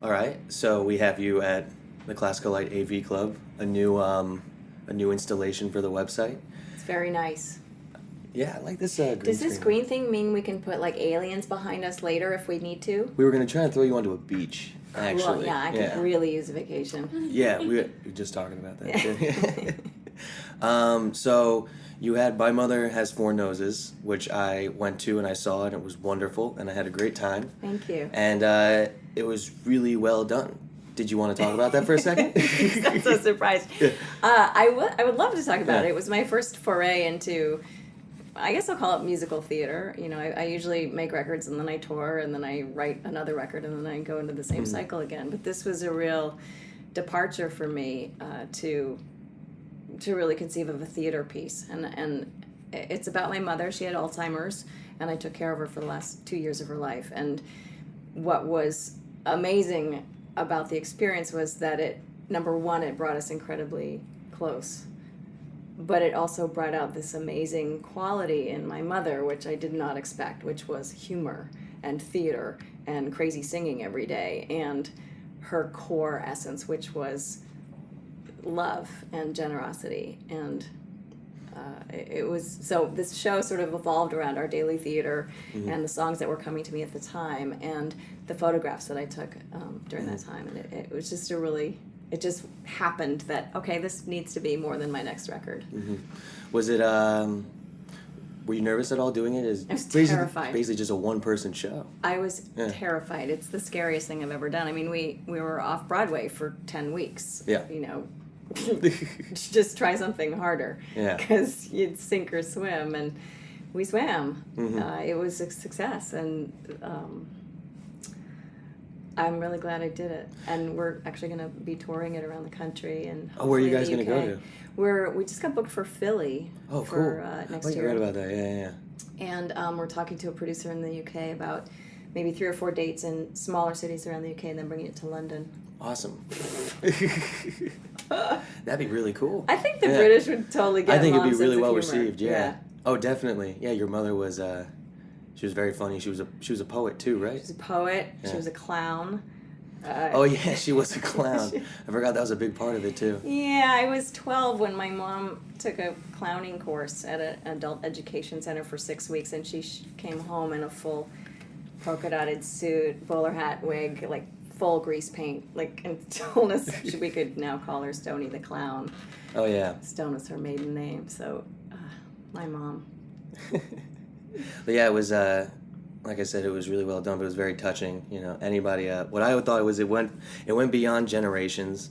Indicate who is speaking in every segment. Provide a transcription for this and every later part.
Speaker 1: All right, so we have you at the Classicalite AV Club, a new installation for the website.
Speaker 2: It's very nice.
Speaker 1: Yeah, I like this green
Speaker 2: Does this
Speaker 1: screen.
Speaker 2: green thing mean we can put like aliens behind us later if we need to?
Speaker 1: We were gonna try and throw you onto a beach, actually.
Speaker 2: Well, yeah, I could really use a vacation.
Speaker 1: Yeah, we were just talking about that. Too. So you had My Mother Has Four Noses, which I went to and I saw, and it was wonderful, and I had a great time.
Speaker 2: Thank you.
Speaker 1: And it was really well done. Did you want to talk about that for a second?
Speaker 2: I'm so surprised.
Speaker 1: Yeah.
Speaker 2: I would love to talk about
Speaker 1: Yeah.
Speaker 2: it. It was my first foray into, I guess I'll call it musical theater. You know, I usually make records and then I tour and then I write another record and then I go into the same cycle again. But this was a real departure for me to really conceive of a theater piece. And it's about my mother. She had Alzheimer's and I took care of her for the last 2 years of her life. And what was amazing about the experience was that number one, it brought us incredibly close. But it also brought out this amazing quality in my mother, which I did not expect, which was humor and theater and crazy singing every day, and her core essence, which was love and generosity. And it was, so this show sort of evolved around our daily theater and the songs that were coming to me at the time and the photographs that I took during that time. And it was just it just happened that, okay, this needs to be more than my next record.
Speaker 1: Was it, were you nervous at all doing it?
Speaker 2: I was terrified.
Speaker 1: Basically just a one-person show.
Speaker 2: I was terrified. It's the scariest thing I've ever done. I mean, we were off Broadway for 10 weeks.
Speaker 1: Yeah.
Speaker 2: You know, just try something harder.
Speaker 1: Yeah.
Speaker 2: Because you'd sink or swim, and we swam. It was a success, and I'm really glad I did it. And we're actually going to be touring it around the country. And
Speaker 1: Oh, where are you guys
Speaker 2: going to
Speaker 1: go to?
Speaker 2: We just got booked for Philly for next year.
Speaker 1: I read about that, yeah.
Speaker 2: And we're talking to a producer in the UK about maybe 3 or 4 dates in smaller cities around the UK and then bringing it to London.
Speaker 1: Awesome. That'd be really cool.
Speaker 2: I think the British would totally get it.
Speaker 1: I think it'd be
Speaker 2: Mom's
Speaker 1: really
Speaker 2: sense of
Speaker 1: well
Speaker 2: humor.
Speaker 1: received, yeah. Oh, definitely. Yeah, your mother was, she was very funny. She was a poet too, right?
Speaker 2: She was a poet.
Speaker 1: Yeah.
Speaker 2: She was a clown.
Speaker 1: Oh, yeah, she was a clown. I forgot that was a big part of it, too.
Speaker 2: Yeah, I was 12 when my mom took a clowning course at an adult education center for 6 weeks, and she came home in a full polka-dotted suit, bowler hat, wig, like full grease paint, like, and told us we could now call her Stony the Clown.
Speaker 1: Oh, yeah.
Speaker 2: Stone was her maiden name, so my mom.
Speaker 1: But yeah, it was, like I said, it was really well done, but it was very touching. You know, anybody, what I thought was it went beyond generations,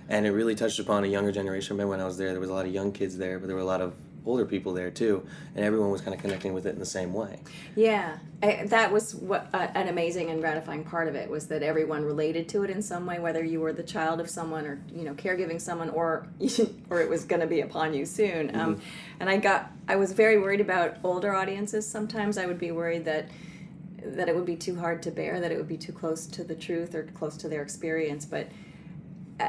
Speaker 1: and it really touched upon a younger generation. I remember when I was there was a lot of young kids there, but there were a lot of older people there too, and everyone was kind of connecting with it in the same way.
Speaker 2: Yeah, that was what an amazing and gratifying part of it was that everyone related to it in some way, whether you were the child of someone or caregiving someone or it was going to be upon you soon. And I was very worried about older audiences. Sometimes I would be worried that it would be too hard to bear, that it would be too close to the truth or close to their experience, but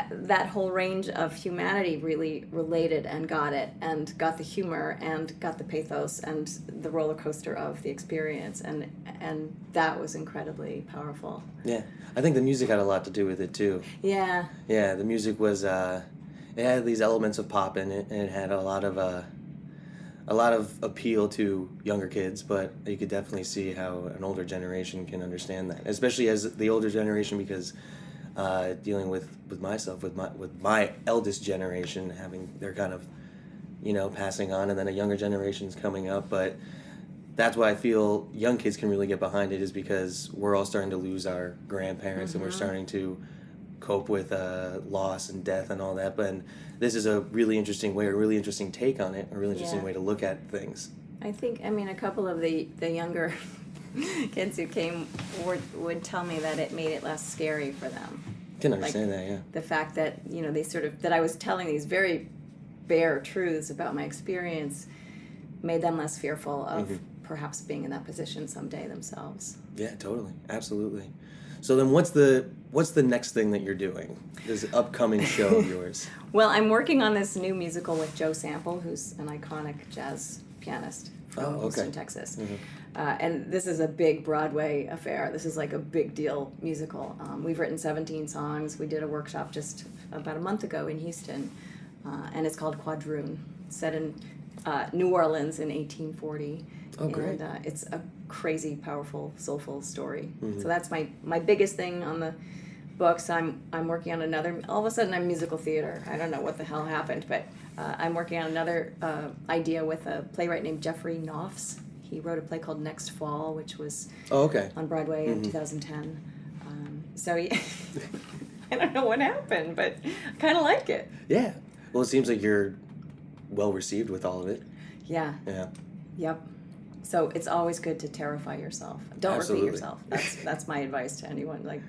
Speaker 2: that whole range of humanity really related and got it, and got the humor and got the pathos and the roller coaster of the experience, and that was incredibly powerful.
Speaker 1: Yeah, I think the music had a lot to do with it too.
Speaker 2: Yeah.
Speaker 1: Yeah, the music was it had these elements of pop in it, and it had a lot of appeal to younger kids, but you could definitely see how an older generation can understand that, especially as the older generation, because dealing with myself, with my eldest generation, having their kind of, passing on, and then a younger generation's coming up. But that's why I feel young kids can really get behind it, is because we're all starting to lose our grandparents, and we're starting to cope with loss and death and all that. But this is a really interesting way, a really interesting take on it, a really interesting way to look at things.
Speaker 2: I think, a couple of the younger kids who came would tell me that it made it less scary for them.
Speaker 1: I can understand that, yeah.
Speaker 2: The fact that, they that I was telling these very bare truths about my experience made them less fearful of perhaps being in that position someday themselves.
Speaker 1: Yeah, totally. Absolutely. So then what's the next thing that you're doing? This upcoming show of yours?
Speaker 2: Well, I'm working on this new musical with Joe Sample, who's an iconic jazz pianist from Houston, Texas. And this is a big Broadway affair. This is like a big deal musical. We've written 17 songs. We did a workshop just about a month ago in Houston, and it's called Quadroon. It's set in New Orleans in 1840.
Speaker 1: Oh, great.
Speaker 2: And it's a crazy, powerful, soulful story. So that's my biggest thing on the books. I'm working on another. All of a sudden, I'm musical theater. I don't know what the hell happened, but I'm working on another idea with a playwright named Jeffrey Knopfs. He wrote a play called Next Fall, which was on Broadway in 2010. So yeah, I don't know what happened, but I kind of like it.
Speaker 1: Yeah. Well, it seems like you're well received with all of it.
Speaker 2: Yeah.
Speaker 1: Yeah.
Speaker 2: Yep. So it's always good to terrify yourself. Don't
Speaker 1: Absolutely.
Speaker 2: repeat yourself. That's my advice to anyone. Like,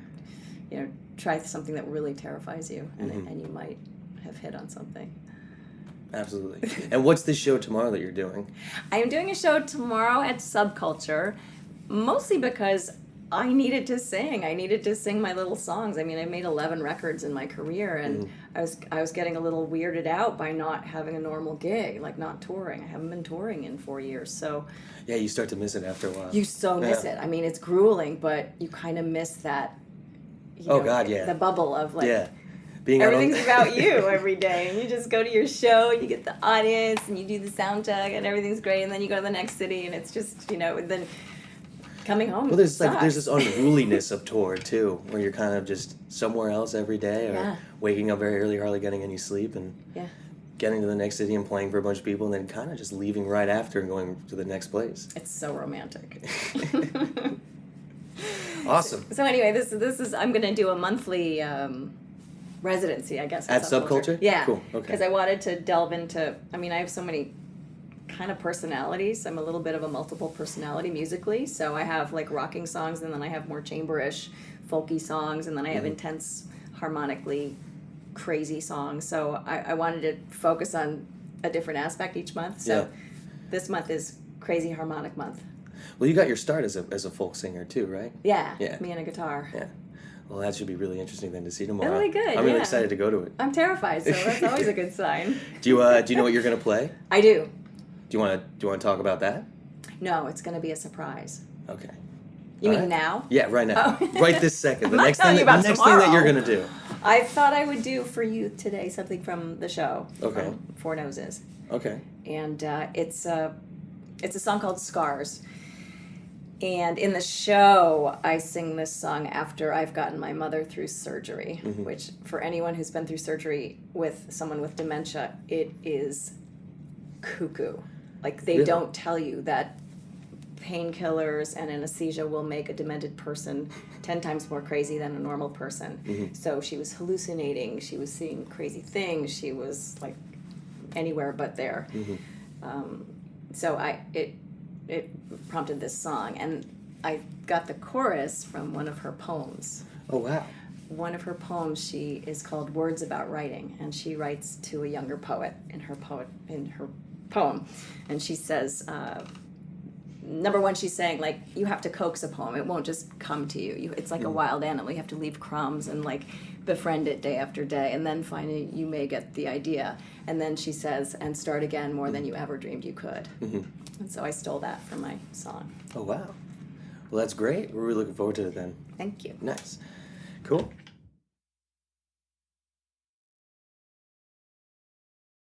Speaker 2: try something that really terrifies you, and you might have hit on something.
Speaker 1: Absolutely. And what's the show tomorrow that you're doing?
Speaker 2: I am doing a show tomorrow at Subculture, mostly because I needed to sing. I needed to sing my little songs. I mean, I made 11 records in my career, and I was getting a little weirded out by not having a normal gig, like not touring. I haven't been touring in 4 years, so...
Speaker 1: Yeah, you start to miss it after a while.
Speaker 2: You so miss it. I mean, it's grueling, but you kind of miss that, the bubble of, like...
Speaker 1: Yeah. Being
Speaker 2: everything's about you every day, and you just go to your show, you get the audience, and you do the sound check, and everything's great, and then you go to the next city, and it's just, then coming home.
Speaker 1: Well, there's this unruliness of tour too, where you're kind of just somewhere else every day, or waking up very early, hardly getting any sleep, and getting to the next city and playing for a bunch of people, and then kind of just leaving right after and going to the next place.
Speaker 2: It's so romantic.
Speaker 1: Awesome.
Speaker 2: So anyway, this is I'm going to do a monthly residency, I guess.
Speaker 1: At Subculture?
Speaker 2: Yeah.
Speaker 1: Cool. Okay.
Speaker 2: Because I wanted to delve into, I mean, I have so many kind of personalities. I'm a little bit of a multiple personality musically. So I have like rocking songs, and then I have more chamberish, folky songs, and then I have intense, harmonically crazy songs. So I wanted to focus on a different aspect each month. So this month is Crazy Harmonic Month.
Speaker 1: Well, you got your start as a folk singer too, right?
Speaker 2: Yeah.
Speaker 1: Yeah.
Speaker 2: Me and a guitar.
Speaker 1: Yeah. Well, that should be really interesting then to see tomorrow.
Speaker 2: Really good.
Speaker 1: I'm really excited to go to it.
Speaker 2: I'm terrified, so that's always a good sign.
Speaker 1: Do you know what you're gonna play?
Speaker 2: I do.
Speaker 1: Do you want to talk about that?
Speaker 2: No, it's going to be a surprise.
Speaker 1: Okay.
Speaker 2: You mean now?
Speaker 1: Yeah, right now.
Speaker 2: Oh.
Speaker 1: Right this second. The
Speaker 2: I'm not
Speaker 1: next
Speaker 2: telling
Speaker 1: thing
Speaker 2: you about
Speaker 1: the next thing that
Speaker 2: tomorrow.
Speaker 1: you're gonna do.
Speaker 2: I thought I would do for you today something from the show.
Speaker 1: Okay.
Speaker 2: From Four Noses.
Speaker 1: Okay.
Speaker 2: And it's a song called Scars. And in the show, I sing this song after I've gotten my mother through surgery, which for anyone who's been through surgery with someone with dementia, it is cuckoo. Like, they don't tell you that painkillers and anesthesia will make a demented person 10 times more crazy than a normal person. So she was hallucinating. She was seeing crazy things. She was, like, anywhere but there. So it prompted this song, and I got the chorus from one of her poems.
Speaker 1: Oh, wow.
Speaker 2: One of her poems, she is called Words About Writing, and she writes to a younger poet in her poem, and she says, number one, she's saying, like, you have to coax a poem. It won't just come to you. It's like a wild animal. You have to leave crumbs and, like, befriend it day after day, and then finally you may get the idea. And then she says, and start again more than you ever dreamed you could. And so I stole that from my song.
Speaker 1: Oh, wow. Well, that's great. We're really looking forward to it then.
Speaker 2: Thank you.
Speaker 1: Nice. Cool.